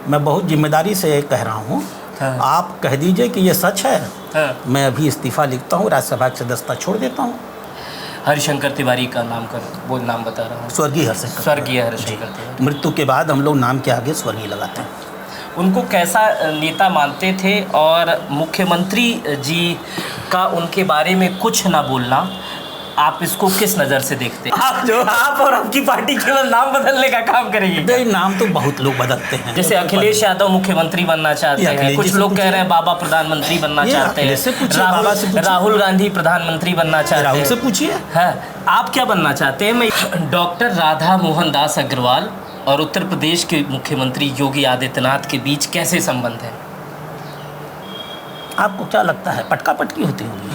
मैं बहुत जिम्मेदारी से कह रहा हूँ। हाँ। आप कह दीजिए कि ये सच है। हाँ। मैं अभी इस्तीफ़ा लिखता हूँ, राज्यसभा की सदस्यता छोड़ देता हूँ। हरिशंकर तिवारी का नाम वो नाम बता रहा हूँ। स्वर्गीय हरिशंकर तिवारी। मृत्यु के बाद हम लोग नाम के आगे स्वर्गीय लगाते हैं। उनको कैसा नेता मानते थे, और मुख्यमंत्री जी का उनके बारे में कुछ ना बोलना, आप इसको किस नज़र से देखते हैं? आप और आपकी पार्टी केवल नाम बदलने का काम करेगी? नहीं, नाम तो बहुत लोग बदलते हैं। जैसे अखिलेश यादव मुख्यमंत्री बनना चाहते हैं, कुछ लोग कह रहे हैं बाबा प्रधानमंत्री बनना चाहते हैं, राहुल गांधी प्रधानमंत्री बनना चाहते हैं। राहुल से पूछिए। हाँ, आप क्या बनना चाहते हैं? मैं डॉक्टर राधा मोहन दास अग्रवाल और उत्तर प्रदेश के मुख्यमंत्री योगी आदित्यनाथ के बीच कैसे संबंध है? आपको क्या लगता है, पटका पटकी होती होगी?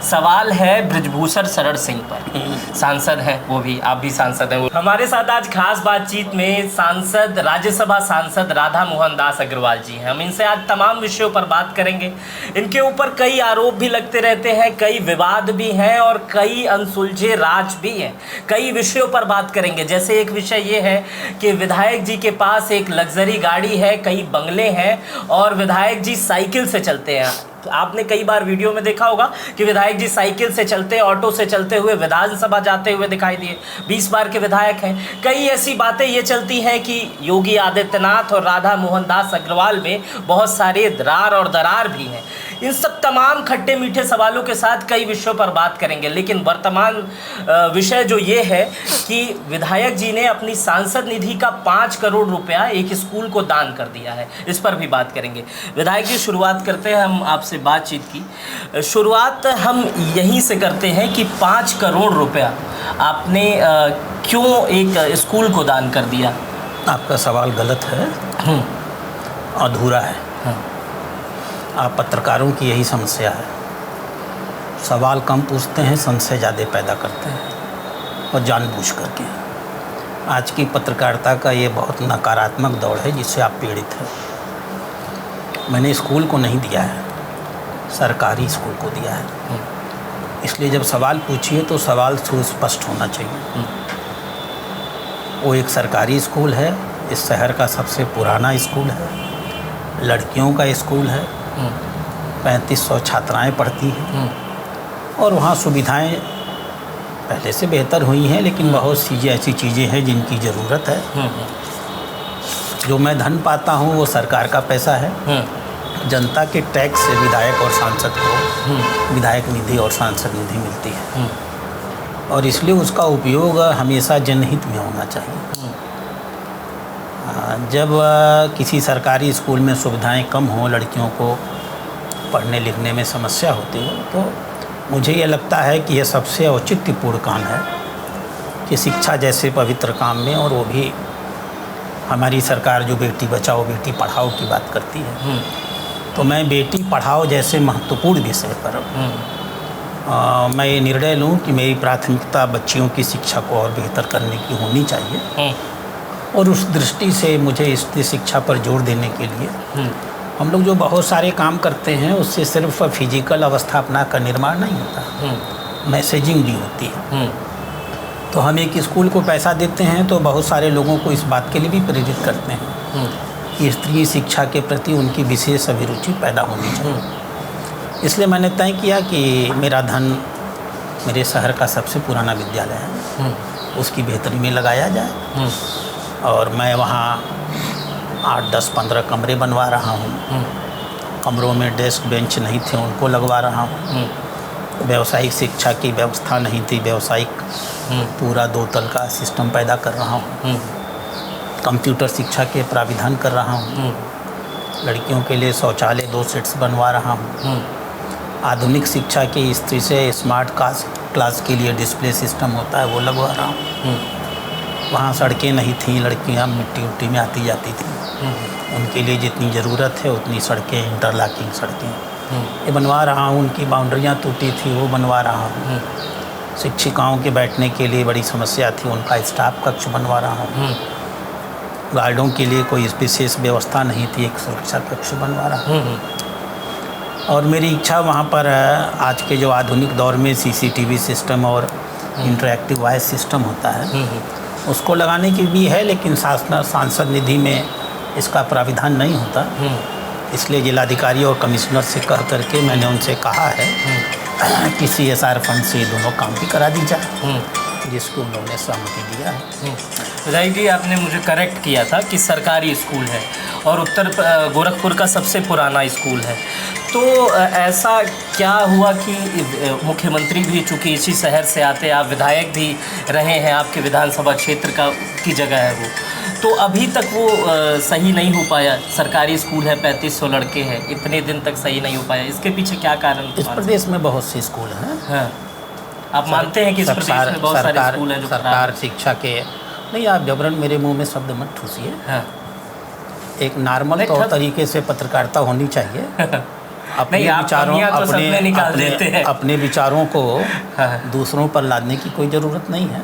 सवाल है ब्रिजभूषण शरण सिंह पर, सांसद हैं वो भी, आप भी सांसद हैं। हमारे साथ आज खास बातचीत में सांसद, राज्यसभा सांसद राधा मोहन दास अग्रवाल जी हैं। हम इनसे आज तमाम विषयों पर बात करेंगे। इनके ऊपर कई आरोप भी लगते रहते हैं, कई विवाद भी हैं और कई अनसुलझे राज भी हैं। कई विषयों पर बात करेंगे। जैसे एक विषय ये है कि विधायक जी के पास एक लग्जरी गाड़ी है, कई बंगले हैं और विधायक जी साइकिल से चलते हैं। आपने कई बार वीडियो में देखा होगा कि विधायक जी साइकिल से चलते, ऑटो से चलते हुए विधानसभा जाते हुए दिखाई दिए। 20 बार के विधायक हैं। कई ऐसी बातें ये चलती हैं कि योगी आदित्यनाथ और राधा मोहन दास अग्रवाल में बहुत सारे दरार और दरार भी हैं। इन सब तमाम खट्टे मीठे सवालों के साथ कई विषयों पर बात करेंगे, लेकिन वर्तमान विषय जो ये है कि विधायक जी ने अपनी सांसद निधि का 5 करोड़ रुपया एक स्कूल को दान कर दिया है। इस पर भी बात करेंगे। विधायक जी, शुरुआत करते हैं हम आपसे बातचीत की। शुरुआत हम यहीं से करते हैं कि 5 करोड़ रुपया आपने क्यों एक स्कूल को दान कर दिया? आपका सवाल गलत है, अधूरा है। आप पत्रकारों की यही समस्या है, सवाल कम पूछते हैं, संशय ज़्यादा पैदा करते हैं और जानबूझ करके। आज की पत्रकारिता का ये बहुत नकारात्मक दौर है जिससे आप पीड़ित हैं। मैंने स्कूल को नहीं दिया है, सरकारी स्कूल को दिया है। इसलिए जब सवाल पूछिए तो सवाल सुस्पष्ट होना चाहिए। वो एक सरकारी स्कूल है, इस शहर का सबसे पुराना स्कूल है, लड़कियों का स्कूल है, 3500 छात्राएं पढ़ती हैं और वहाँ सुविधाएं पहले से बेहतर हुई हैं, लेकिन बहुत सी ऐसी चीज़ें हैं जिनकी ज़रूरत है। जो मैं धन पाता हूँ वो सरकार का पैसा है, जनता के टैक्स से विधायक और सांसद को विधायक निधि और सांसद निधि मिलती है और इसलिए उसका उपयोग हमेशा जनहित में होना चाहिए। जब किसी सरकारी स्कूल में सुविधाएं कम हों, लड़कियों को पढ़ने लिखने में समस्या होती हो, तो मुझे ये लगता है कि यह सबसे औचित्यपूर्ण काम है कि शिक्षा जैसे पवित्र काम में, और वो भी हमारी सरकार जो बेटी बचाओ बेटी पढ़ाओ की बात करती है, तो मैं बेटी पढ़ाओ जैसे महत्वपूर्ण विषय पर मैं ये निर्णय लूँ कि मेरी प्राथमिकता बच्चियों की शिक्षा को और बेहतर करने की होनी चाहिए। और उस दृष्टि से मुझे स्त्री शिक्षा पर जोर देने के लिए हम लोग जो बहुत सारे काम करते हैं उससे सिर्फ फिजिकल अवस्थापना का निर्माण नहीं होता, मैसेजिंग भी होती है। तो हम एक स्कूल को पैसा देते हैं तो बहुत सारे लोगों को इस बात के लिए भी प्रेरित करते हैं कि स्त्री शिक्षा के प्रति उनकी विशेष अभिरुचि पैदा होनी चाहिए। इसलिए मैंने तय किया कि मेरा धन मेरे शहर का सबसे पुराना विद्यालय है, उसकी बेहतरी में लगाया जाए। और मैं वहाँ 8, 10, 15 कमरे बनवा रहा हूँ। कमरों में डेस्क बेंच नहीं थे, उनको लगवा रहा हूँ। व्यावसायिक शिक्षा की व्यवस्था नहीं थी, व्यावसायिक पूरा 2 तल का सिस्टम पैदा कर रहा हूँ। कंप्यूटर शिक्षा के प्राविधान कर रहा हूँ। लड़कियों के लिए शौचालय 2 सेट्स बनवा रहा हूँ। आधुनिक शिक्षा की स्त्री से स्मार्ट क्लास के लिए डिस्प्ले सिस्टम होता है वो लगवा रहा हूँ। वहाँ सड़कें नहीं थीं, लड़कियाँ मिट्टी उट्टी में आती जाती थीं, उनके लिए जितनी ज़रूरत है उतनी सड़कें, इंटरलॉकिंग सड़कें ये बनवा रहा हूँ। उनकी बाउंड्रियाँ टूटी थी वो बनवा रहा हूँ। शिक्षिकाओं के बैठने के लिए बड़ी समस्या थी, उनका स्टाफ कक्ष बनवा रहा हूँ। गार्डों के लिए कोई विशेष व्यवस्था नहीं थी, एक सुरक्षा कक्ष बनवा रहा हूँ। और मेरी इच्छा वहाँ पर आज के जो आधुनिक दौर में CCTV सिस्टम और इंटरैक्टिव वॉइस सिस्टम होता है उसको लगाने की भी है, लेकिन सांसद निधि में इसका प्राविधान नहीं होता। इसलिए जिलाधिकारी और कमिश्नर से कह करके मैंने उनसे कहा है कि CSR फंड से दोनों काम भी करा दी जाए, जिसको उन्होंने सहमति दिया है। विधायक जी, आपने मुझे करेक्ट किया था कि सरकारी स्कूल है और उत्तर गोरखपुर का सबसे पुराना स्कूल है। तो ऐसा क्या हुआ कि मुख्यमंत्री भी चूँकि इसी शहर से आते, आप विधायक भी रहे हैं, आपके विधानसभा क्षेत्र की जगह है वो, तो अभी तक वो सही नहीं हो पाया? सरकारी स्कूल है, 3500 लड़के हैं, इतने दिन तक सही नहीं हो पाया, इसके पीछे क्या कारण? इस प्रदेश में बहुत से स्कूल हैं। हाँ, आप मानते हैं कि इस प्रदेश में बहुत सारे स्कूल हैं जो सरकार शिक्षा के नहीं, आप जबरन मेरे मुंह में शब्द मत ठूसिए। हाँ, एक नॉर्मल तौर तरीके से पत्रकारिता होनी चाहिए। अपने विचारों अपने विचारों को दूसरों पर लादने की कोई ज़रूरत नहीं है।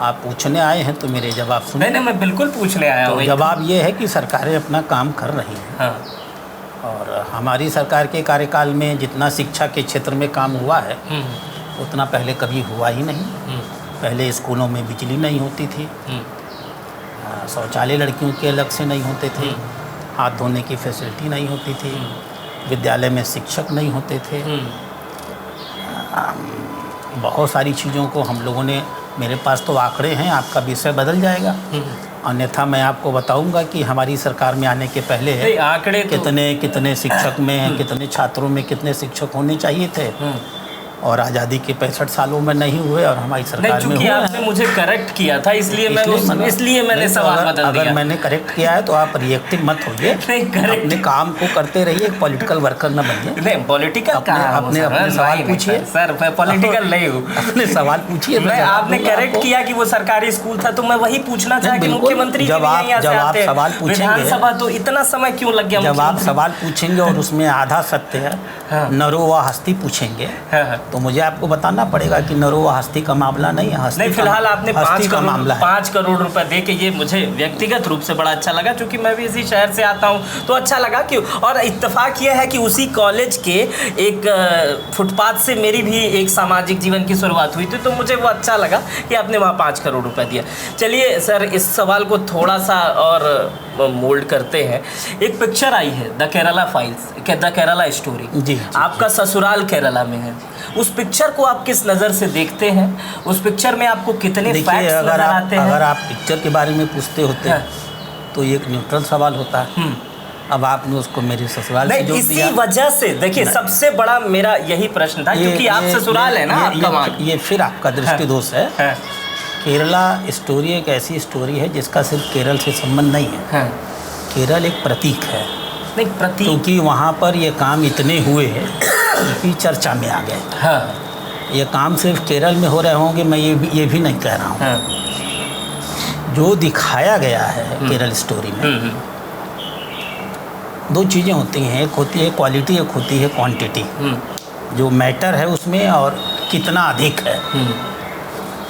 आप पूछने आए हैं तो मेरे जवाब सुनिए। नहीं, मैं बिल्कुल पूछने आया हूँ। तो जवाब ये है कि सरकारें अपना काम कर रही हैं। और हमारी सरकार के कार्यकाल में जितना शिक्षा के क्षेत्र में काम हुआ है उतना पहले कभी हुआ ही नहीं। पहले स्कूलों में बिजली नहीं होती थी, शौचालय लड़कियों के अलग से नहीं होते थे, हाथ धोने की फैसिलिटी नहीं होती थी, विद्यालय में शिक्षक नहीं होते थे। बहुत सारी चीज़ों को हम लोगों ने, मेरे पास तो आंकड़े हैं, आपका विषय बदल जाएगा, अन्यथा मैं आपको बताऊंगा कि हमारी सरकार में आने के पहले आंकड़े कितने शिक्षक में, कितने छात्रों में कितने शिक्षक होने चाहिए थे, और आज़ादी के 65 सालों में नहीं हुए और हमारी सरकार में हुए। आपने मुझे करेक्ट किया था, इसलिए मैंने सवाल बदल दिया। अगर मैंने करेक्ट किया है तो आप रिएक्टिव मत होइए, अपने काम को करते रहिए, पॉलिटिकल वर्कर न बनिए। नहीं, पॉलिटिकल अपने सवाल पूछिए। सर, मैं पॉलिटिकल नहीं हूँ। अपने सवाल पूछिए। आपने करेक्ट किया कि वो सरकारी स्कूल था, तो मैं वही पूछना चाहा कि मुख्यमंत्री जब आप सवाल पूछेंगे, विधानसभा तो इतना समय क्यों लग गया? जब आप सवाल पूछेंगे और उसमें आधा सत्य है, नरो व हस्ती पूछेंगे, तो मुझे आपको बताना पड़ेगा कि नरो व हस्ती का मामला नहीं है। नहीं, फिलहाल आपने 5 करोड़ रुपए दे के, ये मुझे व्यक्तिगत रूप से बड़ा अच्छा लगा, क्योंकि मैं भी इसी शहर से आता हूँ, तो अच्छा लगा कि, और इत्तेफाक ये है कि उसी कॉलेज के एक फुटपाथ से मेरी भी एक सामाजिक जीवन की शुरुआत हुई थी, तो मुझे वो अच्छा लगा कि आपने वहाँ 5 करोड़ रुपए दिया। चलिए सर, इस सवाल को थोड़ा सा और मोल्ड करते हैं। एक पिक्चर आई है, the Kerala files, the Kerala story. जी, आपका ससुराल केरला में है। उस पिक्चर को आप किस नज़र से देखते हैं? उस पिक्चर में आपको कितने फैक्ट्स नजर आते हैं? अगर आप पिक्चर के बारे में पूछते होते तो ये एक न्यूट्रल सवाल होता है। अब आपने उसको मेरे ससुराल से जोड़ दिया। इसी वजह से देखिए, सबसे बड़ा मेरा यही प्रश्न था, क्योंकि आप ससुराल है ना आपका। ये फिर आपका दृष्टि दोष है। केरला स्टोरी एक ऐसी स्टोरी है जिसका सिर्फ केरल से संबंध नहीं है। केरल एक प्रतीक है, क्योंकि वहाँ पर ये काम इतने हुए कि चर्चा में आ गए। ये काम सिर्फ केरल में हो रहे होंगे, मैं ये भी नहीं कह रहा हूँ। जो दिखाया गया है केरल स्टोरी में, दो चीज़ें होती हैं, एक होती है क्वालिटी, एक होती है क्वांटिटी। जो मैटर है उसमें और कितना अधिक है।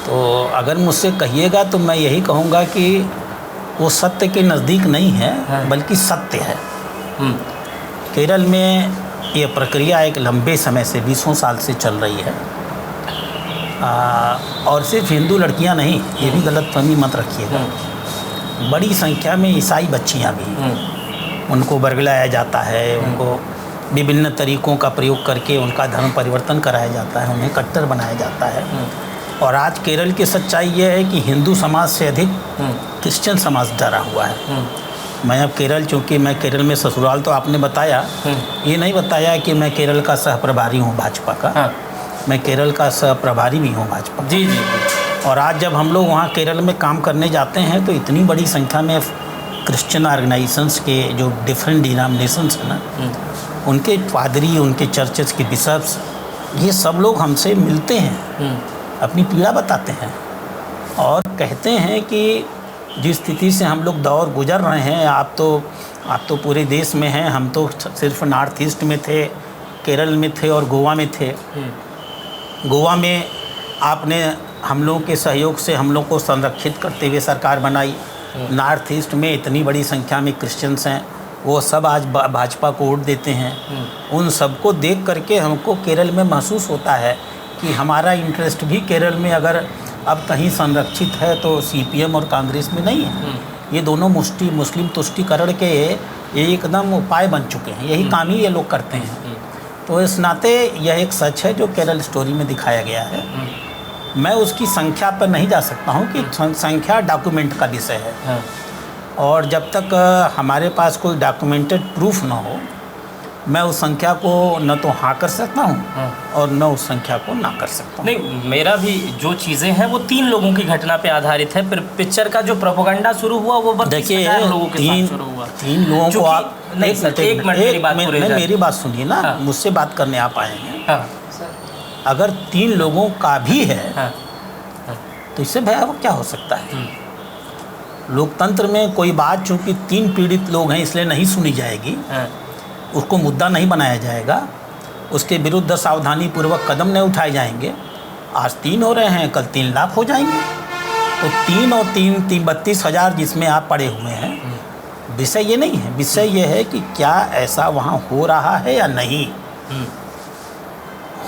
तो अगर मुझसे कहिएगा तो मैं यही कहूँगा कि वो सत्य के नज़दीक नहीं है, बल्कि सत्य है। केरल में ये प्रक्रिया एक लंबे समय से 20 साल से चल रही है। और सिर्फ हिंदू लड़कियां नहीं, ये भी गलतफहमी मत रखिएगा, बड़ी संख्या में ईसाई बच्चियां भी, उनको बरगलाया जाता है, उनको विभिन्न तरीक़ों का प्रयोग करके उनका धर्म परिवर्तन कराया जाता है, उन्हें कट्टर बनाया जाता है। और आज केरल की सच्चाई ये है कि हिंदू समाज से अधिक क्रिश्चियन समाज डरा हुआ है। मैं अब केरल, चूँकि मैं केरल में ससुराल तो आपने बताया, ये नहीं बताया कि मैं केरल का सह प्रभारी हूँ भाजपा का। मैं केरल का सह प्रभारी भी हूँ भाजपा। जी। और आज जब हम लोग वहाँ केरल में काम करने जाते हैं तो इतनी बड़ी संख्या में क्रिश्चियन ऑर्गेनाइजेशंस के जो डिफरेंट डिनोमिनेशंस हैं ना, उनके पादरी, उनके चर्चेस के बिशप्स, ये सब लोग हमसे मिलते हैं, अपनी पीड़ा बताते हैं और कहते हैं कि जिस स्थिति से हम लोग दौर गुजर रहे हैं, आप तो पूरे देश में हैं, हम तो सिर्फ नॉर्थ ईस्ट में थे, केरल में थे और गोवा में थे। गोवा में आपने हम लोगों के सहयोग से हम लोग को संरक्षित करते हुए सरकार बनाई। नॉर्थ ईस्ट में इतनी बड़ी संख्या में क्रिश्चियंस हैं, वो सब आज भाजपा को वोट देते हैं। उन सबको देख करके हमको केरल में महसूस होता है कि हमारा इंटरेस्ट भी केरल में अगर अब कहीं संरक्षित है तो सीपीएम और कांग्रेस में नहीं है। ये दोनों मुस्लिम तुष्टीकरण के ये एकदम उपाय बन चुके हैं, यही काम ही ये लोग करते हैं। तो इस नाते यह एक सच है जो केरल स्टोरी में दिखाया गया है। मैं उसकी संख्या पर नहीं जा सकता हूँ कि संख्या डॉक्यूमेंट का विषय है, और जब तक हमारे पास कोई डॉक्यूमेंटेड प्रूफ ना हो मैं उस संख्या को न तो हाँ कर सकता हूँ और न उस संख्या को ना कर सकता हूँ। नहीं, मेरा भी जो चीज़ें हैं वो 3 लोगों की घटना पे आधारित है। फिर पिक्चर का जो प्रोपेगेंडा शुरू हुआ वो 32,000 लोगों के साथ शुरू हुआ। 3 लोगों को आप नहीं सर, एक मिनट मेरी बात सुनिए ना। हाँ। मुझसे बात करने आप आए हैं। हाँ। अगर 3 लोगों का भी है हाँ। तो इससे भयावह क्या हो सकता है? लोकतंत्र में कोई बात चूंकि 3 पीड़ित लोग हैं इसलिए नहीं सुनी जाएगी, उसको मुद्दा नहीं बनाया जाएगा, उसके विरुद्ध सावधानी पूर्वक कदम नहीं उठाए जाएंगे। आज 3 हो रहे हैं, कल 3 लाख हो जाएंगे। तो 3 और 3 32,000 जिसमें आप पड़े हुए हैं, विषय ये नहीं है। विषय ये है कि क्या ऐसा वहाँ हो रहा है या नहीं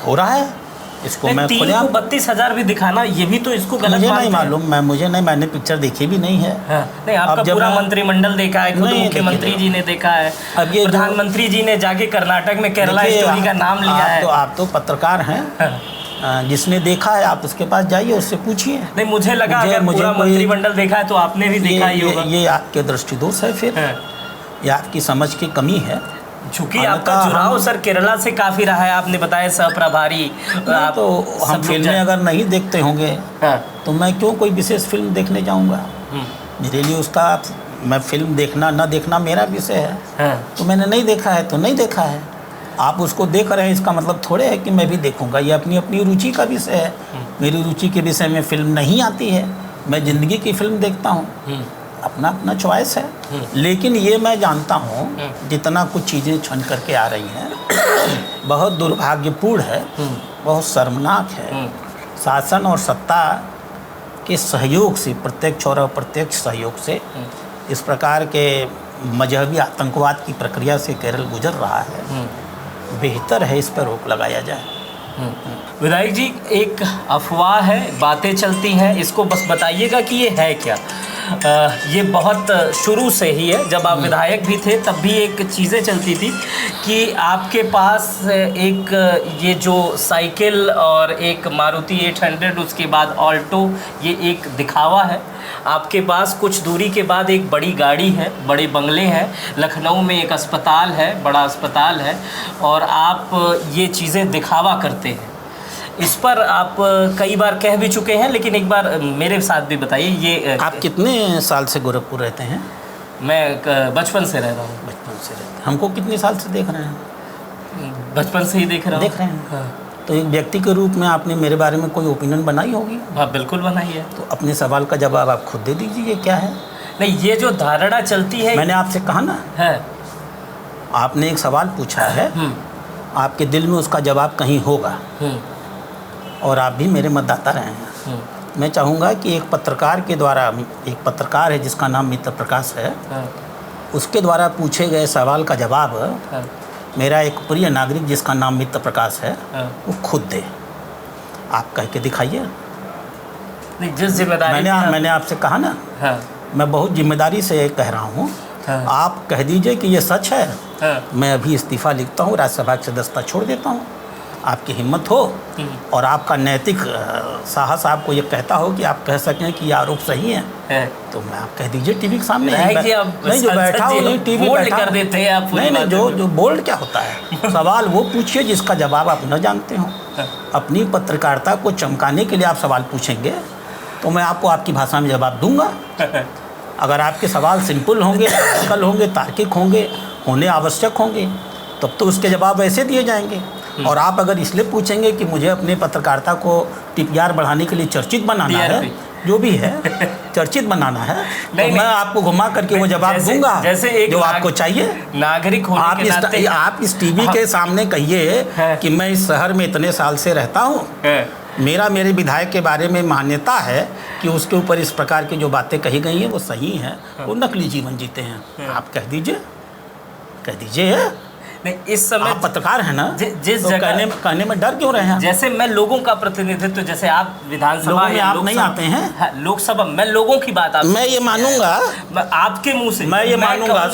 हो रहा है। इसको मैं 32,000 भी दिखाना ये भी तो इसको गलत मुझे नहीं मालूम। मैंने पिक्चर देखी भी नहीं है। नहीं, आपका पूरा मंत्रिमंडल देखा है, खुद मुख्यमंत्री जी ने देखा है, अब ये प्रधानमंत्री जी ने जाके कर्नाटक में केरला स्टोरी का नाम लिया है। तो आप तो पत्रकार हैं, जिसने देखा है आप उसके पास जाइए, उससे पूछिए। नहीं, मुझे लगा अगर पूरा मंत्रिमंडल देखा है तो आपने भी देखा ही होगा। ये आपके दृष्टिदोष है, फिर ये आपकी समझ की कमी है। चूँकि आपका जुड़ाव सर केरला से काफ़ी रहा है, आपने बताया सहप्रभारी। तो हम फिल्में अगर नहीं देखते होंगे तो मैं क्यों कोई विशेष फिल्म देखने जाऊंगा? मेरे लिए उसका मैं फिल्म देखना ना देखना मेरा विषय है। तो मैंने नहीं देखा है तो नहीं देखा है। आप उसको देख रहे हैं इसका मतलब थोड़े है कि मैं भी देखूंगा। ये अपनी अपनी रुचि का विषय है। मेरी रुचि के विषय में फिल्म नहीं आती है, मैं ज़िंदगी की फिल्म देखता हूँ। अपना अपना चॉइस है। लेकिन ये मैं जानता हूँ जितना कुछ चीज़ें छन करके आ रही हैं बहुत दुर्भाग्यपूर्ण है, बहुत शर्मनाक है। शासन और सत्ता के सहयोग से, प्रत्यक्ष और अप्रत्यक्ष सहयोग से इस प्रकार के मजहबी आतंकवाद की प्रक्रिया से केरल गुजर रहा है। बेहतर है इस पर रोक लगाया जाए। विधायक जी, एक अफवाह है, बातें चलती हैं, इसको बस बताइएगा कि ये है क्या। ये बहुत शुरू से ही है, जब आप विधायक भी थे तब भी एक चीज़ें चलती थी कि आपके पास एक ये जो साइकिल और एक मारुति 800 उसके बाद ऑल्टो, ये एक दिखावा है। आपके पास कुछ दूरी के बाद एक बड़ी गाड़ी है, बड़े बंगले हैं, लखनऊ में एक अस्पताल है, बड़ा अस्पताल है, और आप ये चीज़ें दिखावा करते हैं। इस पर आप कई बार कह भी चुके हैं, लेकिन एक बार मेरे साथ भी बताइए। ये आप कितने साल से गोरखपुर रहते हैं? मैं बचपन से रह रहा हूँ। बचपन से रहते हैं। हमको कितने साल से देख रहे हैं? बचपन से ही देख रहे हैं। हाँ। तो एक व्यक्ति के रूप में आपने मेरे बारे में कोई ओपिनियन बनाई होगी? हाँ, बिल्कुल बनाई है। तो अपने सवाल का जवाब आप खुद दे दीजिए, क्या है? नहीं, ये जो धारणा चलती है, मैंने आपसे कहा ना है, आपने एक सवाल पूछा है, आपके दिल में उसका जवाब कहीं होगा, और आप भी मेरे मतदाता रहे हैं। मैं चाहूँगा कि एक पत्रकार के द्वारा, एक पत्रकार है जिसका नाम मित्र प्रकाश है, उसके द्वारा पूछे गए सवाल का जवाब मेरा एक प्रिय नागरिक जिसका नाम मित्र प्रकाश है वो खुद दे। आप कह के दिखाइए। नहीं, जिस जिम्मेदारी मैंने आपसे कहा ना, मैं बहुत जिम्मेदारी से कह रहा हूँ। आप कह दीजिए कि ये सच है, मैं अभी इस्तीफ़ा लिखता हूँ, राज्यसभा की सदस्यता छोड़ देता हूँ। आपकी हिम्मत हो और आपका नैतिक साहस आपको ये कहता हो कि आप कह सकें कि ये आरोप सही है, तो मैं आप कह दीजिए टीवी के सामने। नहीं, जो बैठा हो नहीं, टीवी बैठा कर देते हैं आप। नहीं, जो बोल्ड क्या होता है, सवाल वो पूछिए जिसका जवाब आप न जानते हो। अपनी पत्रकारिता को चमकाने के लिए आप सवाल पूछेंगे तो मैं आपको आपकी भाषा में जवाब दूंगा। अगर आपके सवाल सिंपल होंगे, लॉजिकल होंगे, तार्किक होंगे, होने आवश्यक होंगे, तब तो उसके जवाब ऐसे दिए जाएंगे। और आप अगर इसलिए पूछेंगे कि मुझे अपने पत्रकारिता को टीआर बढ़ाने के लिए चर्चित बनाना है, जो भी है चर्चित बनाना है, तो मैं आपको घुमा करके वो जवाब दूंगा जैसे एक जो आपको चाहिए। नागरिक होने के नाते आप इस टीवी के सामने कहिए कि मैं इस शहर में इतने साल से रहता हूँ, मेरे विधायक के बारे में मान्यता है कि उसके ऊपर इस प्रकार की जो बातें कही गई हैं वो सही हैं, वो नकली जीवन जीते हैं। आप कह दीजिए नहीं, इस समय आप पत्रकार हैं ना, जिस तो जगह कहने में डर क्यों रहे हैं? जैसे मैं लोगों का प्रतिनिधित्व, जैसे आप विधानसभा लोगों में या आप नहीं आते हैं? हाँ, लोकसभा, मैं लोगों की बात आप मैं ये मानूंगा, आपके मुंह से मैं ये मानूंगा।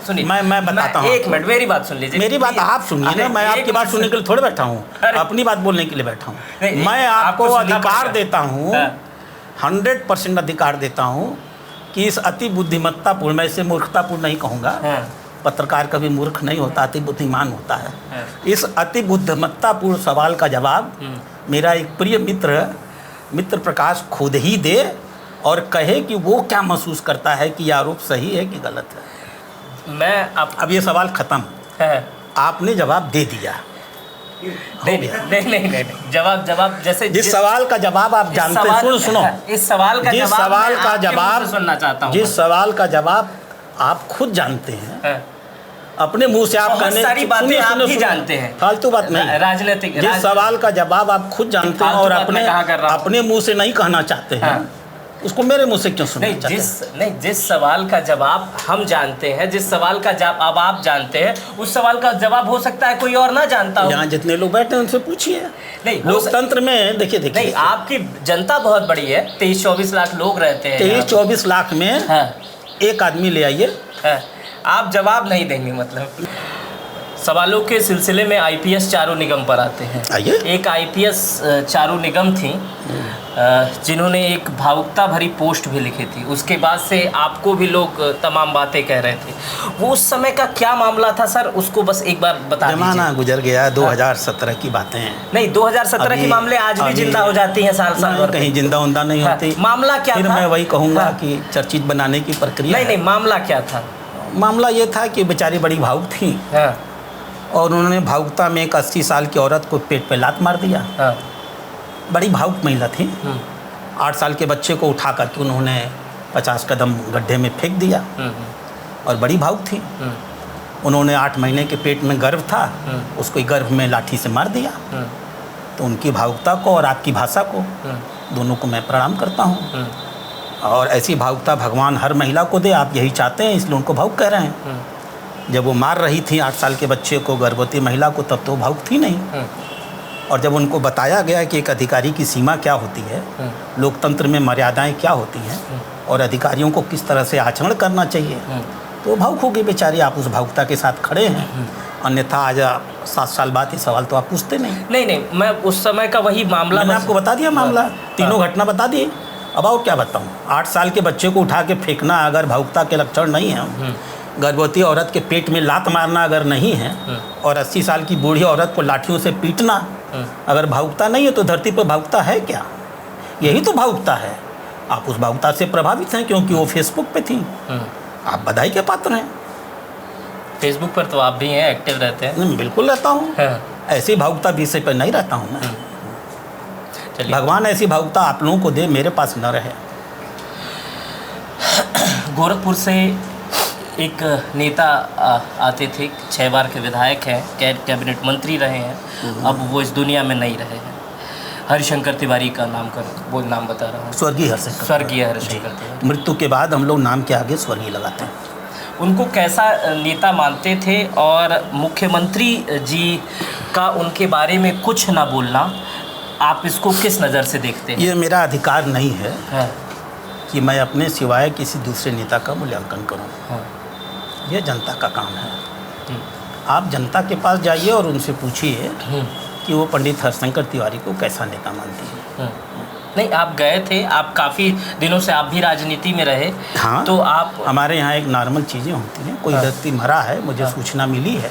सुनिए, मैं बताता हूँ। एक मिनट मेरी बात सुन लीजिए। मेरी बात आप सुनिए ना, मैं आपकी बात सुनने के लिए थोड़े बैठा हूँ, अपनी बात बोलने के लिए बैठा हूँ। मैं आपको अधिकार देता हूँ, 100% अधिकार देता हूँ कि इस अति बुद्धिमत्तापूर्ण, मैं इसे मूर्खतापूर्ण नहीं कहूँगा, पत्रकार कभी मूर्ख नहीं होता, अति बुद्धिमान होता है। इस अति बुद्धिमत्तापूर्ण सवाल का जवाब मेरा एक प्रिय मित्र प्रकाश खुद ही दे और कहे कि वो क्या महसूस करता है कि यह आरोप सही है कि गलत है। मैं अब ये सवाल खत्म है, आपने जवाब दे दिया। नहीं, जवाब जैसे जिस सवाल का जवाब आप जानते हैं, सुनो, इस सवाल का जिस सवाल का जवाब सुनना चाहता हूँ, जिस सवाल का जवाब आप खुद जानते हैं, अपने मुंह से आप कहने, सारी बातें आप ही जानते हैं, फालतू बात नहीं, राजनीतिक, जिस सवाल का जवाब आप खुद जानते हैं और अपने मुंह से नहीं कहना चाहते हैं, उसको मेरे मुंह से क्यों सुनना चाहते हैं? जिस सवाल का जवाब हम जानते हैं, जिस सवाल का जवाब आप जानते हैं, उस सवाल का जवाब हो सकता है कोई और ना जानता हो। यहाँ जितने लोग बैठे हैं उनसे पूछिए। नहीं, लोकतंत्र में देखिए नहीं, आपकी जनता बहुत बड़ी है, 23-24 लाख लोग रहते हैं। 23-24 लाख में एक आदमी ले आइए, आप जवाब नहीं देंगे। मतलब सवालों के सिलसिले में आईपीएस चारू निगम पर आते हैं। आइए। एक आईपीएस चारू निगम थी जिन्होंने एक भावुकता भरी पोस्ट भी लिखी थी, उसके बाद से आपको भी लोग तमाम बातें कह रहे थे। वो उस समय का क्या मामला था सर, उसको बस एक बार बता दीजिए। जमाना गुजर गया, 2017 की बातें हैं। नहीं, 2017 के मामले आज भी जिंदा हो जाती हैं, साल भर कहीं जिंदा उंदा नहीं होती। मामला क्या था? मैं वही कहूँगा कि चर्चित बनाने की प्रक्रिया। नहीं, मामला क्या था? मामला ये था कि बेचारी बड़ी भावुक थी और उन्होंने भावुकता में एक 80 साल की औरत को पेट पे लात मार दिया। बड़ी भावुक महिला थी। 8 साल के बच्चे को उठा करके उन्होंने 50 कदम गड्ढे में फेंक दिया और बड़ी भावुक थी। उन्होंने 8 महीने के पेट में गर्भ था, उसको गर्भ में लाठी से मार दिया। तो उनकी भावुकता को और आपकी भाषा को दोनों को मैं प्रणाम करता हूँ। और ऐसी भावुकता भगवान हर महिला को दे, आप यही चाहते हैं, इसलिए उनको भावुक कह रहे हैं। जब वो मार रही थी 8 साल के बच्चे को, गर्भवती महिला को, तब तो भावुक थी नहीं। और जब उनको बताया गया कि एक अधिकारी की सीमा क्या होती है, लोकतंत्र में मर्यादाएं क्या होती हैं और अधिकारियों को किस तरह से आचरण करना चाहिए, तो भावुक हो गई बेचारी। आप उस भावुकता के साथ खड़े हैं, अन्यथा आज 7 साल बाद ये सवाल तो आप पूछते नहीं। नहीं, मैं उस समय का वही मामला मैंने आपको बता दिया, मामला तीनों घटना बता दी। अब और क्या बताऊँ? 8 साल के बच्चे को उठा के फेंकना अगर भावुकता के लक्षण नहीं है, गर्भवती औरत के पेट में लात मारना अगर नहीं है, और 80 साल की बूढ़ी औरत को लाठियों से पीटना अगर भावुकता नहीं है, तो धरती पर भावुकता है क्या? यही तो भावुकता है। आप उस भावुकता से प्रभावित हैं क्योंकि वो फेसबुक पे थी। आप बधाई के पात्र हैं। फेसबुक पर तो आप भी हैं, एक्टिव रहते हैं। बिल्कुल रहता हूँ। ऐसी भावुकता विषय पर नहीं रहता हूँ मैं। भगवान ऐसी भावुकता आप लोगों को दे, मेरे पास न रहे। गोरखपुर से एक नेता आते थे, 6 बार के विधायक हैं, कैबिनेट मंत्री रहे हैं, अब वो इस दुनिया में नहीं रहे हैं। हरिशंकर तिवारी का नाम वो नाम बता रहा हूँ। स्वर्गीय हरिशंकर तिवारी। मृत्यु के बाद हम लोग नाम के आगे स्वर्गीय लगाते हैं। उनको कैसा नेता मानते थे, और मुख्यमंत्री जी का उनके बारे में कुछ ना बोलना, आप इसको किस नज़र से देखते हैं? ये मेरा अधिकार नहीं है कि मैं अपने सिवाय किसी दूसरे नेता का मूल्यांकन करूं। यह जनता का काम है। आप जनता के पास जाइए और उनसे पूछिए कि वो पंडित हरिशंकर तिवारी को कैसा नेता मानती है। नहीं, आप गए थे, आप काफ़ी दिनों से आप भी राजनीति में रहे। हाँ, तो आप, हमारे यहाँ एक नॉर्मल चीज़ें होती हैं। कोई व्यक्ति मरा है, मुझे सूचना मिली है,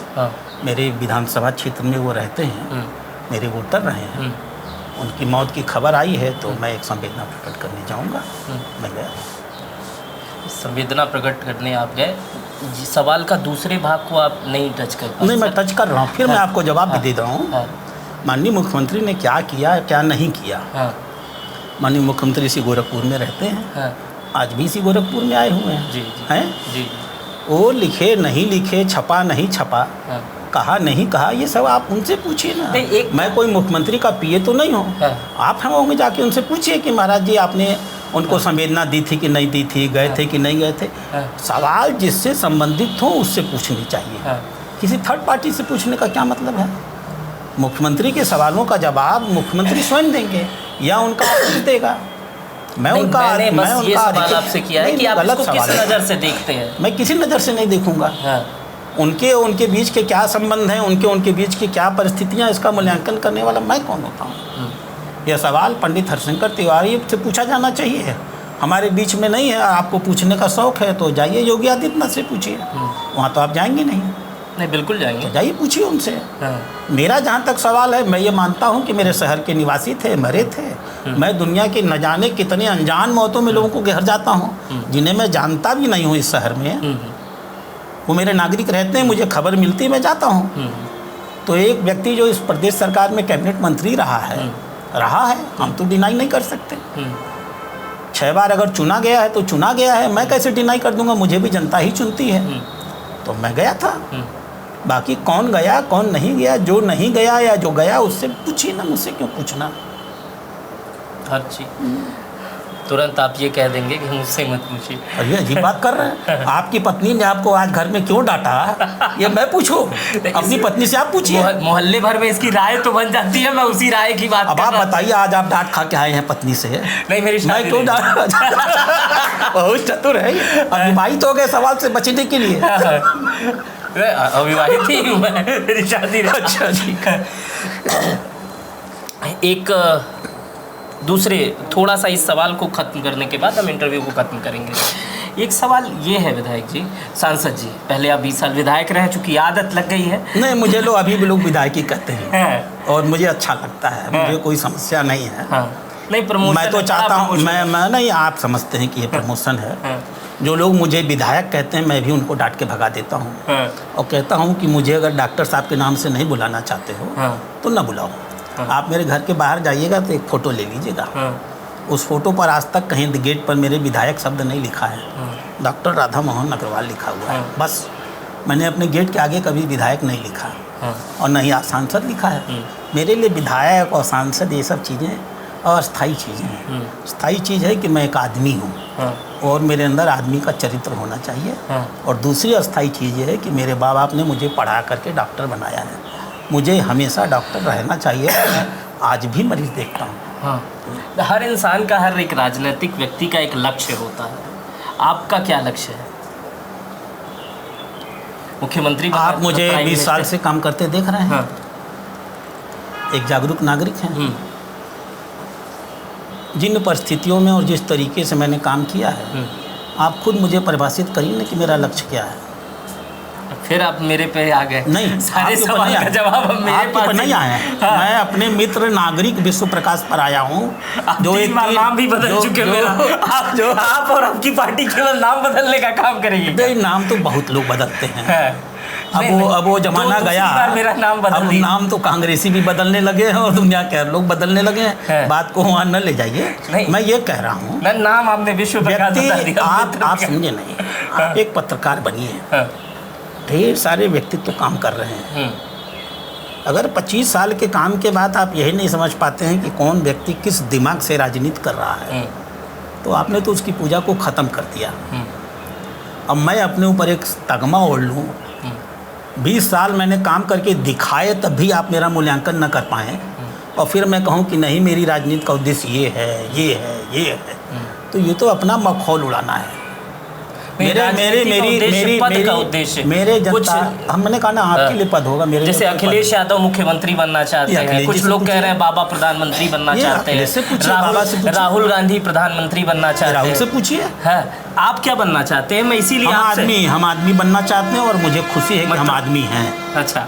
मेरे विधानसभा क्षेत्र में वो रहते हैं, मेरे वोटर रहे हैं, उनकी मौत की खबर आई है, तो मैं एक संवेदना प्रकट करने जाऊंगा। मैं गया। संवेदना प्रकट करने आप गए। सवाल का दूसरे भाग को आप नहीं टच कर पाए? नहीं, मैं टच कर रहा हूँ, फिर मैं आपको जवाब भी दे रहा हूँ। माननीय मुख्यमंत्री ने क्या किया, क्या नहीं किया। माननीय मुख्यमंत्री इसी गोरखपुर में रहते हैं, आज भी इसी गोरखपुर में आए हुए हैं। हैं? वो लिखे नहीं लिखे, छपा नहीं छपा, कहा नहीं कहा, ये सब आप उनसे पूछिए ना। मैं कोई मुख्यमंत्री का पीए तो नहीं हूँ। आप होंगे, जाके उनसे पूछिए कि महाराज जी आपने उनको संवेदना दी थी कि नहीं दी थी, गए थे कि नहीं गए थे। सवाल जिससे संबंधित हो उससे पूछनी चाहिए। किसी थर्ड पार्टी से पूछने का क्या मतलब है? मुख्यमंत्री के सवालों का जवाब मुख्यमंत्री स्वयं देंगे या उनका ऑफिस देगा। मैंने बस ये सवाल आपसे किया है कि आप इसको किस नज़र से देखते हैं? मैं किसी नज़र से नहीं देखूंगा। हाँ। उनके बीच के क्या संबंध हैं, उनके बीच की क्या परिस्थितियां, इसका मूल्यांकन करने वाला मैं कौन होता हूँ? यह सवाल पंडित हरिशंकर तिवारी से पूछा जाना चाहिए, हमारे बीच में नहीं है। आपको पूछने का शौक है तो जाइए योगी आदित्यनाथ से पूछिए, वहाँ तो आप जाएंगे नहीं। नहीं, बिल्कुल जाएंगे। तो जाइए पूछिए उनसे। हाँ। मेरा जहाँ तक सवाल है, मैं ये मानता हूँ कि मेरे शहर के निवासी थे, मरे थे। मैं दुनिया के न जाने कितने अनजान मौतों में लोगों को घेर जाता हूँ जिन्हें मैं जानता भी नहीं हूँ इस शहर में। वो मेरे नागरिक रहते हैं, मुझे खबर मिलती है, मैं जाता हूँ। तो एक व्यक्ति जो इस प्रदेश सरकार में कैबिनेट मंत्री रहा है, हम तो डिनाई नहीं कर सकते। 6 बार अगर चुना गया है तो चुना गया है, मैं कैसे डिनाई कर दूंगा? मुझे भी जनता ही चुनती है। तो मैं गया था। बाकी कौन गया कौन नहीं गया, जो नहीं गया या जो गया उससे पूछिए ना, मुझसे क्यों पूछना? हर चीज तुरंत आप ये कह देंगे कि मुझसे मत पूछिए। अरे अजीब बात कर रहे हैं। आपकी पत्नी ने आपको आज घर में क्यों डांटा, ये मैं पूछूं? अपनी पत्नी से आप पूछिए। मोहल्ले भर में इसकी राय तो बन जाती है, मैं उसी राय की बात अब आप बताइए, आज आप डांट खा के आए हैं पत्नी से? नहीं, मेरी शादी क्यों बहुत चतुर है। अविवाहित हो गए सवाल से बचने के लिए। अविवाहित ही हूँ मैं, मेरी शादी। अच्छा जी। एक दूसरे थोड़ा सा इस सवाल को ख़त्म करने के बाद हम इंटरव्यू को ख़त्म करेंगे। एक सवाल ये है विधायक जी, सांसद जी, पहले आप 20 साल विधायक रहे, चूँकि आदत लग गई है। नहीं, मुझे लोग अभी भी लोग विधायक ही कहते हैं और मुझे अच्छा लगता है, मुझे कोई समस्या नहीं है। नहीं, प्रमोशन मैं तो चाहता हूँ, मैं नहीं, आप समझते हैं कि ये प्रमोशन है। जो लोग मुझे विधायक कहते हैं, मैं भी उनको डांट के भगा देता हूँ और कहता हूँ कि मुझे अगर डॉक्टर साहब के नाम से नहीं बुलाना चाहते हो तो ना बुलाओ। आप मेरे घर के बाहर जाइएगा तो एक फ़ोटो ले लीजिएगा। उस फोटो पर आज तक कहीं गेट पर मेरे विधायक शब्द नहीं लिखा है, डॉक्टर राधा मोहन अग्रवाल लिखा हुआ है। बस मैंने अपने गेट के आगे कभी विधायक नहीं लिखा और न ही सांसद लिखा है। मेरे लिए विधायक और सांसद ये सब चीज़ें अस्थायी चीज़ें हैं। स्थायी चीज़ है कि मैं एक आदमी हूँ और मेरे अंदर आदमी का चरित्र होना चाहिए। और दूसरी अस्थायी चीज़ ये है कि मेरे माँ बाप ने मुझे पढ़ा करके डॉक्टर बनाया है, मुझे हमेशा डॉक्टर रहना चाहिए। मैं आज भी मरीज देखता हूँ। हर इंसान का, हर एक राजनीतिक व्यक्ति का एक लक्ष्य होता है। आपका क्या लक्ष्य है? मुख्यमंत्री आप मुझे 20 साल से काम करते देख रहे हैं। एक जागरूक नागरिक हैं। जिन परिस्थितियों में और जिस तरीके से मैंने काम किया है, आप खुद मुझे परिभाषित करिए ना कि मेरा लक्ष्य क्या है। फिर आप मेरे पे आ गए। नहीं, सारे सवाल का जवाब अब मेरे पास नहीं आया है। मैं अपने मित्र नागरिक विश्व प्रकाश पर आया हूँ, जो एक नाम भी बदल चुके मेरा। आप और आपकी पार्टी केवल नाम बदलने का काम करेगी। नाम तो बहुत लोग बदलते हैं। अब वो जमाना गया, मेरा नाम बदल अब नाम तो कांग्रेसी भी बदलने लगे हैं और दुनिया के लोग बदलने लगे हैं। बात को वहाँ न ले जाइए। मैं ये कह रहा हूँ, नाम आपने विश्व प्रकाश बता दिया। आप समझे नहीं, आप एक पत्रकार बनिए। ढेर सारे व्यक्तित्व काम कर रहे हैं। अगर 25 साल के काम के बाद आप यही नहीं समझ पाते हैं कि कौन व्यक्ति किस दिमाग से राजनीति कर रहा है, तो आपने तो उसकी पूजा को ख़त्म कर दिया। अब मैं अपने ऊपर एक तगमा ओढ़ लूँ, 20 साल मैंने काम करके दिखाए तब भी आप मेरा मूल्यांकन न कर पाएँ और फिर मैं कहूँ कि नहीं मेरी राजनीति का उद्देश्य ये है, ये है, ये है, तो ये तो अपना मखौल उड़ाना है। मेरे जनता, हमने कहा ना आपके लिए पद होगा, मेरे जैसे अखिलेश यादव मुख्यमंत्री बनना चाहते हैं, कुछ लोग कह रहे हैं बाबा प्रधानमंत्री बनना चाहते हैं, राहुल गांधी प्रधानमंत्री बनना चाहते हैं। राहुल से पूछिए। आप क्या बनना चाहते हैं? मैं इसीलिए हम आदमी बनना चाहते हैं और मुझे खुशी है कि हम आदमी हैं। अच्छा,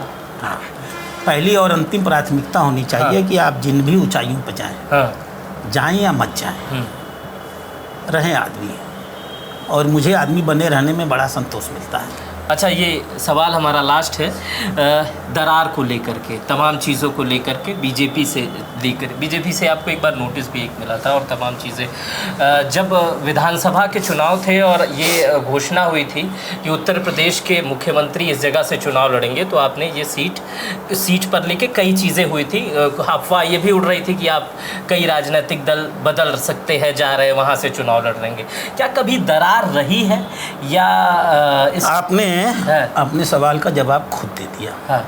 पहली और अंतिम प्राथमिकता होनी चाहिए कि आप जिन भी ऊंचाइयों पर जाएं या मत जाएं, रहें आदमी। और मुझे आदमी बने रहने में बड़ा संतोष मिलता है। अच्छा, ये सवाल हमारा लास्ट है, दरार को लेकर के, तमाम चीज़ों को लेकर के, बीजेपी से आपको एक बार नोटिस भी एक मिला था और तमाम चीज़ें। जब विधानसभा के चुनाव थे और ये घोषणा हुई थी कि उत्तर प्रदेश के मुख्यमंत्री इस जगह से चुनाव लड़ेंगे, तो आपने ये सीट पर लेके कई चीज़ें हुई थी। अफवाह ये भी उड़ रही थी कि आप कई राजनीतिक दल बदल सकते हैं, जा रहे हैं वहाँ से चुनाव लड़ लेंगे। क्या कभी दरार रही है या आपने हाँ। अपने सवाल का जवाब खुद दे दिया। हाँ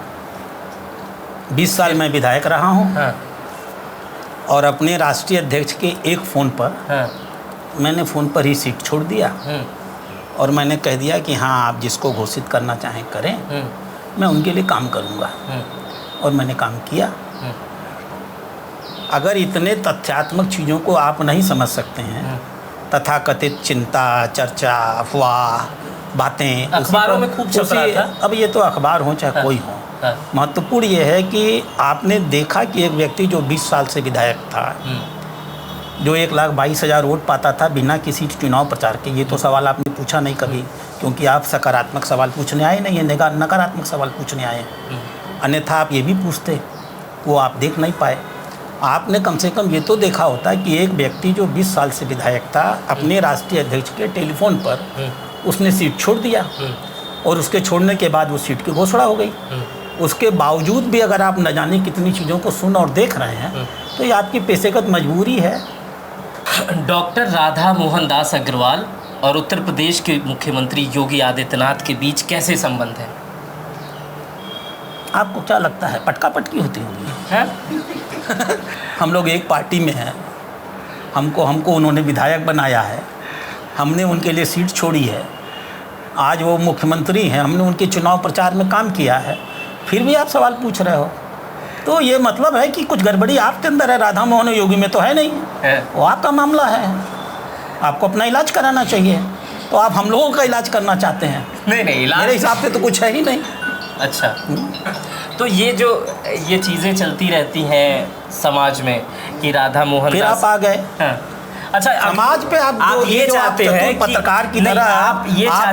20 साल मैं विधायक रहा हूँ हाँ और अपने राष्ट्रीय अध्यक्ष के एक फ़ोन पर हाँ मैंने फ़ोन पर ही सीट छोड़ दिया और मैंने कह दिया कि हाँ आप जिसको घोषित करना चाहें करें, मैं उनके लिए काम करूँगा। और मैंने काम किया। अगर इतने तथ्यात्मक चीज़ों को आप नहीं समझ सकते हैं, तथाकथित चिंता, चर्चा, अफवाह, बातें अखबारों में खूब छप रहा था। अब ये तो अखबार हो चाहे कोई हो, महत्वपूर्ण ये है कि आपने देखा कि एक व्यक्ति जो 20 साल से विधायक था, जो 1,22,000 वोट पाता था बिना किसी चुनाव प्रचार के, ये तो सवाल आपने पूछा नहीं कभी, क्योंकि आप सकारात्मक सवाल पूछने आए नहीं है, नकारात्मक सवाल पूछने आए हैं। अन्यथा आप ये भी पूछते, वो आप देख नहीं पाए। आपने कम से कम ये तो देखा होता कि एक व्यक्ति जो 20 साल से विधायक था, अपने राष्ट्रीय अध्यक्ष के टेलीफोन पर उसने सीट छोड़ दिया और उसके छोड़ने के बाद वो सीट की घोषणा हो गई। उसके बावजूद भी अगर आप न जाने कितनी चीज़ों को सुन और देख रहे हैं, तो ये आपकी पेशेगत मजबूरी है। डॉक्टर राधा मोहन दास अग्रवाल और उत्तर प्रदेश के मुख्यमंत्री योगी आदित्यनाथ के बीच कैसे संबंध है? आपको क्या लगता है, पटका पटकी होती होगी? हम लोग एक पार्टी में हैं, हमको उन्होंने विधायक बनाया है, हमने उनके लिए सीट छोड़ी है, आज वो मुख्यमंत्री हैं, हमने उनके चुनाव प्रचार में काम किया है, फिर भी आप सवाल पूछ रहे हो, तो ये मतलब है कि कुछ गड़बड़ी आपके अंदर है। राधा मोहन योगी में तो है नहीं है। वो आपका मामला है, आपको अपना इलाज कराना चाहिए। तो आप हम लोगों का इलाज करना चाहते हैं? नहीं इलाज मेरे हिसाब से तो कुछ है ही नहीं। अच्छा, तो ये चीज़ें चलती रहती हैं समाज में कि राधा मोहन फिर दास, आप आ गए। हाँ। अच्छा, समाज पे आप ये चाहते हैं पत्रकार की तरह आप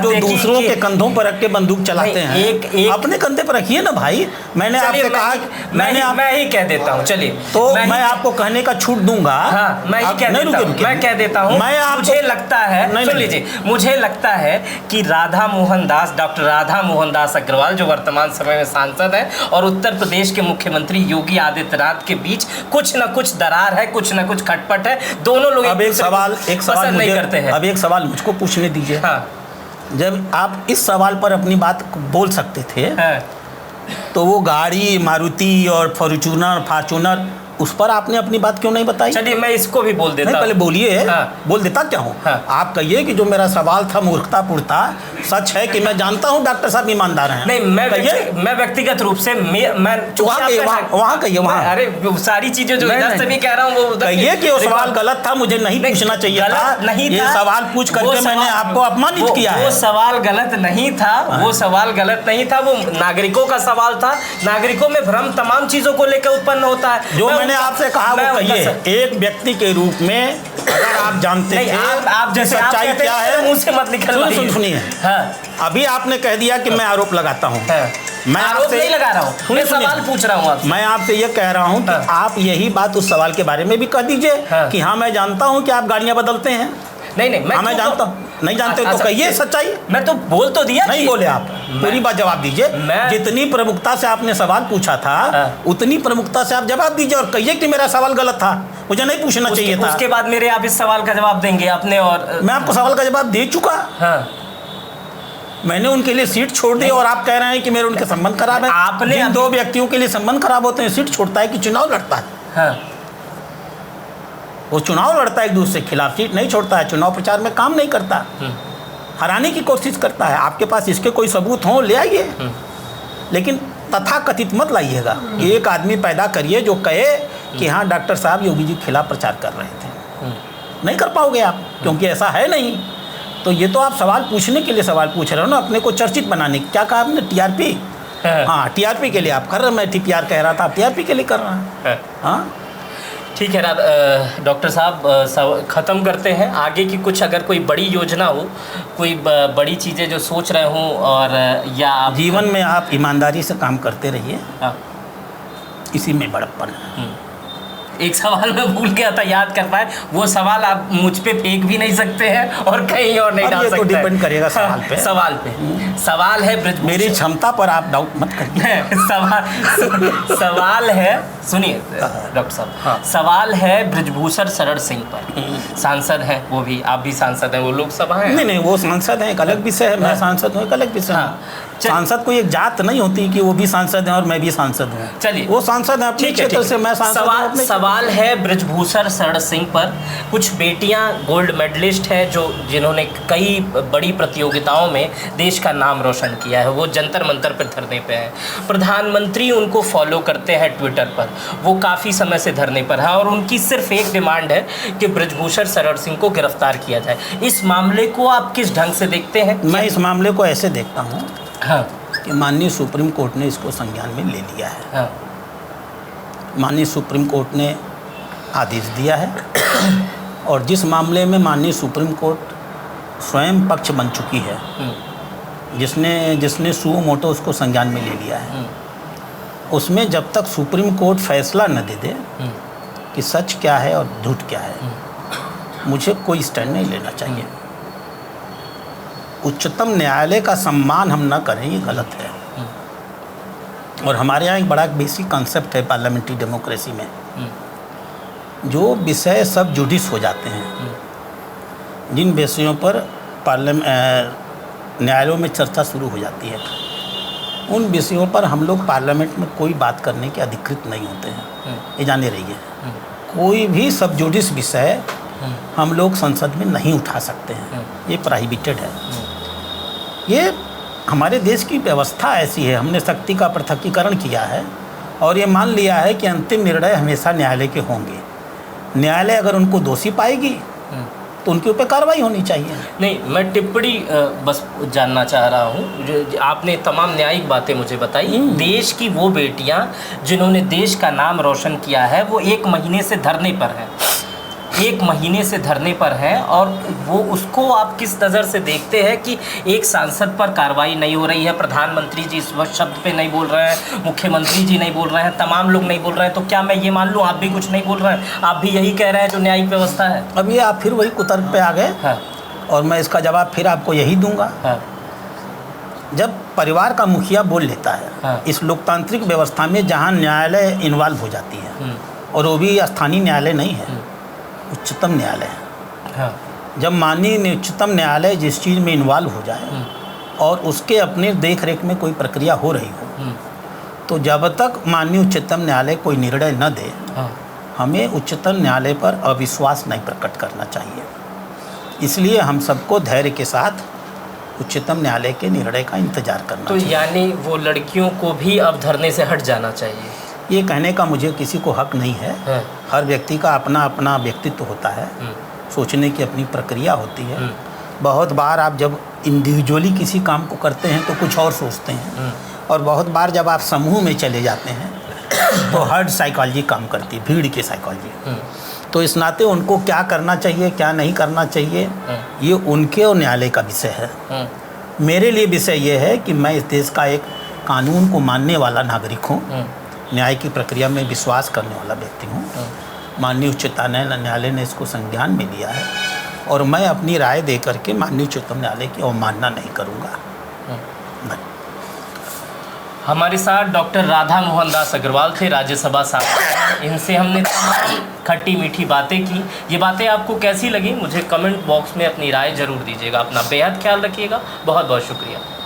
जो दूसरों के कंधों पर रख के बंदूक चलाते हैं, अपने कंधे पर रखिए ना भाई। मैंने आपसे कहा, मैं ही कह देता हूँ, चलिए तो मैं आपको कहने का छूट दूंगा। हाँ, मैं कह देता हूँ। मुझे लगता है, सुन लीजिए, मुझे लगता है कि डॉक्टर राधा मोहन दास अग्रवाल जो वर्तमान समय में सांसद है और उत्तर प्रदेश के मुख्यमंत्री योगी आदित्यनाथ के बीच कुछ न कुछ दरार है, कुछ न कुछ खटपट है। दोनों लोग एक सवाल नहीं करते हैं। अब एक सवाल मुझको पूछने दीजिए। हाँ। जब आप इस सवाल पर अपनी बात बोल सकते थे, हाँ। तो वो गाड़ी मारुति और फॉर्च्यूनर उस पर आपने अपनी बात क्यों नहीं बताई? चलिए मैं इसको भी बोल देता हूं। पहले बोलिए। हाँ। बोल देता क्या हूँ? हाँ। आप कहिए कि जो मेरा सवाल था मूर्खतापूर्ण था। सच है कि मैं जानता हूँ डॉक्टर साहब ईमानदार हैं। नहीं, मैं व्यक्तिगत रूप से मैं वहाँ कहिए, वहाँ। अरे सारी चीजें जो इधर से भी कह रहा हूँ वो कहिए कि वो सवाल गलत था, मुझे नहीं पूछना चाहिए था, नहीं ये सवाल पूछ करके मैंने आपको अपमानित किया है। वो सवाल गलत नहीं था, वो सवाल गलत नहीं था, वो नागरिकों का सवाल था। नागरिकों में भ्रम तमाम चीजों को लेकर उत्पन्न होता है। जो मैंने आपसे कहा वो कहिए। एक व्यक्ति के रूप में अगर आप जानते थे आप जैसे सच्चाई क्या है, मुंह से मत निकलवाइए। सुनिए। अभी आपने कह दिया कि मैं आरोप लगाता हूँ। मैं आरोप नहीं लगा रहा हूँ, मैं सवाल पूछ रहा हूँ आपसे। मैं आपसे ये कह रहा हूँ कि आप यही बात उस सवाल के बारे में भी कह दीजिए कि हाँ मैं जानता हूँ कि आप गाड़ियाँ बदलते हैं। नहीं मैं जानता हूँ। नहीं जानते तो कहिए सच्चाई। मैं तो बोल तो दिया। नहीं बोले आप, पूरी बात जवाब दीजिए। जितनी प्रमुखता से आपने सवाल पूछा था उतनी प्रमुखता से आप जवाब दीजिए और कहिए कि मेरा सवाल गलत था, मुझे नहीं पूछना चाहिए था। उसके बाद मेरे आप इस सवाल का जवाब देंगे अपने? और मैं आपको सवाल का जवाब दे चुका। मैंने उनके लिए सीट छोड़ दी और आप कह रहे हैं कि मेरे उनके संबंध खराब है। आपने जिन दो व्यक्तियों के लिए संबंध खराब होते हैं, सीट छोड़ता है कि चुनाव लड़ता है? वो चुनाव लड़ता है एक दूसरे के खिलाफ, सीट नहीं छोड़ता है, चुनाव प्रचार में काम नहीं करता, हराने की कोशिश करता है। आपके पास इसके कोई सबूत हो ले आइए, लेकिन तथाकथित मत लाइएगा। एक आदमी पैदा करिए जो कहे कि हाँ डॉक्टर साहब योगी जी के खिलाफ प्रचार कर रहे थे। नहीं कर पाओगे आप, क्योंकि ऐसा है नहीं। तो ये तो आप सवाल पूछने के लिए सवाल पूछ रहे हो ना, अपने को चर्चित बनाने। क्या कहा आपने? टीआरपी। हाँ, टीआरपी के लिए आप कर रहे हैं। मैं टीपीआर कह रहा था, आप टीआरपी के लिए कर रहे हैं। हाँ ठीक है डॉक्टर साहब, ख़त्म करते हैं। आगे की कुछ अगर कोई बड़ी योजना हो, कोई बड़ी चीज़ें जो सोच रहे हों, और या आप जीवन में आप ईमानदारी से काम करते रहिए। इसी में बड़प्पन है। एक सवाल मैं भूल गया था, याद कर पाए। वो सवाल आप मुझ पे फेंक भी नहीं सकते हैं और कहीं और नहीं डाल सकते। तो डिपेंड करेगा सवाल पे। सवाल है ब्रजभूषण, मेरी क्षमता पर आप डाउट मत करिए। सवाल है, सुनिए डॉक्टर साहब, सवाल है ब्रजभूषण शरण सिंह पर। सांसद हैं वो भी, आप भी सांसद हैं, वो लोकसभा है। नहीं, वो सांसद हैं, एक अलग विषय है। मैं सांसद हूँ, एक अलग विषय है। सांसद कोई एक जात नहीं होती कि वो भी सांसद हैं और मैं भी सांसद हूँ। चलिए, वो सांसद हैं अपने क्षेत्र से, मैं सांसद हूँ। सवाल है ब्रजभूषण शरण सिंह पर। कुछ बेटियां गोल्ड मेडलिस्ट है जिन्होंने कई बड़ी प्रतियोगिताओं में देश का नाम रोशन किया है, वो जंतर मंतर पर धरने पे है। प्रधानमंत्री उनको फॉलो करते हैं ट्विटर पर, वो काफ़ी समय से धरने पर है और उनकी सिर्फ एक डिमांड है कि ब्रजभूषण शरण सिंह को गिरफ्तार किया जाए। इस मामले को आप किस ढंग से देखते हैं? मैं इस मामले को ऐसे देखता हूँ हाँ, कि माननीय सुप्रीम कोर्ट ने इसको संज्ञान में ले लिया है। हाँ, माननीय सुप्रीम कोर्ट ने आदेश दिया है और जिस मामले में माननीय सुप्रीम कोर्ट स्वयं पक्ष बन चुकी है, जिसने सुओ मोटो उसको संज्ञान में ले लिया है, उसमें जब तक सुप्रीम कोर्ट फैसला न दे दे कि सच क्या है और झूठ क्या है, मुझे कोई स्टैंड नहीं लेना चाहिए। उच्चतम न्यायालय का सम्मान हम न करें, ये गलत है। और हमारे यहाँ एक बड़ा बेसिक कॉन्सेप्ट है पार्लियामेंट्री डेमोक्रेसी में, जो विषय सब जुडिस हो जाते हैं, जिन विषयों पर न्यायालयों में चर्चा शुरू हो जाती है, उन विषयों पर हम लोग पार्लियामेंट में कोई बात करने के अधिकृत नहीं होते हैं। ये जाने रहिए, कोई भी सब जुडिस विषय हम लोग संसद में नहीं उठा सकते हैं, ये प्रोहिबिटेड है। ये हमारे देश की व्यवस्था ऐसी है, हमने शक्ति का पृथकीकरण किया है और ये मान लिया है कि अंतिम निर्णय हमेशा न्यायालय के होंगे। न्यायालय अगर उनको दोषी पाएगी तो उनके ऊपर कार्रवाई होनी चाहिए। नहीं, मैं टिप्पणी बस जानना चाह रहा हूँ। आपने तमाम न्यायिक बातें मुझे बताई। देश की वो बेटियाँ जिन्होंने देश का नाम रोशन किया है, वो 1 महीने से धरने पर हैं, 1 महीने से धरने पर हैं, और वो उसको आप किस नज़र से देखते हैं कि एक सांसद पर कार्रवाई नहीं हो रही है, प्रधानमंत्री जी इस शब्द पे नहीं बोल रहे हैं, मुख्यमंत्री जी नहीं बोल रहे हैं, तमाम लोग नहीं बोल रहे हैं, तो क्या मैं ये मान लूँ आप भी कुछ नहीं बोल रहे हैं, आप भी यही कह रहे हैं जो न्यायिक व्यवस्था है? अब ये आप फिर वही कुतर्क पे आ गए। हाँ। और मैं इसका जवाब फिर आपको यही दूंगा। हाँ। जब परिवार का मुखिया बोल लेता है, हाँ, इस लोकतांत्रिक व्यवस्था में जहाँ न्यायालय इन्वॉल्व हो जाती है, और वो भी स्थानीय न्यायालय नहीं है, उच्चतम न्यायालय है। हाँ। जब माननीय उच्चतम न्यायालय जिस चीज़ में इन्वॉल्व हो जाए और उसके अपने देख रेख में कोई प्रक्रिया हो रही हो, तो जब तक माननीय उच्चतम न्यायालय कोई निर्णय न दे, हाँ, हमें उच्चतम न्यायालय पर अविश्वास नहीं प्रकट करना चाहिए। इसलिए हम सबको धैर्य के साथ उच्चतम न्यायालय के निर्णय का इंतजार करना चाहिए। तो यानी वो लड़कियों को भी अब धरने से हट जाना चाहिए? ये कहने का मुझे किसी को हक नहीं है। हाँ। हर व्यक्ति का अपना अपना व्यक्तित्व होता है, सोचने की अपनी प्रक्रिया होती है। बहुत बार आप जब इंडिविजुअली किसी काम को करते हैं तो कुछ और सोचते हैं, और बहुत बार जब आप समूह में चले जाते हैं तो हर्ड साइकोलॉजी काम करती है, भीड़ की साइकोलॉजी। तो इस नाते उनको क्या करना चाहिए, क्या नहीं करना चाहिए, ये उनके और न्यायालय का विषय है। मेरे लिए विषय ये है कि मैं इस देश का एक कानून को मानने वाला नागरिक हूँ, न्याय की प्रक्रिया में विश्वास करने वाला व्यक्ति हूँ। माननीय उच्चतम न्यायालय ने इसको संज्ञान में लिया है और मैं अपनी राय दे करके माननीय उच्चतम न्यायालय की अवमानना नहीं करूँगा। हमारे साथ डॉक्टर राधा मोहन दास अग्रवाल थे, राज्यसभा सांसद। इनसे हमने खट्टी मीठी बातें की। ये बातें आपको कैसी लगी मुझे कमेंट बॉक्स में अपनी राय ज़रूर दीजिएगा। अपना बेहद ख्याल रखिएगा। बहुत बहुत शुक्रिया।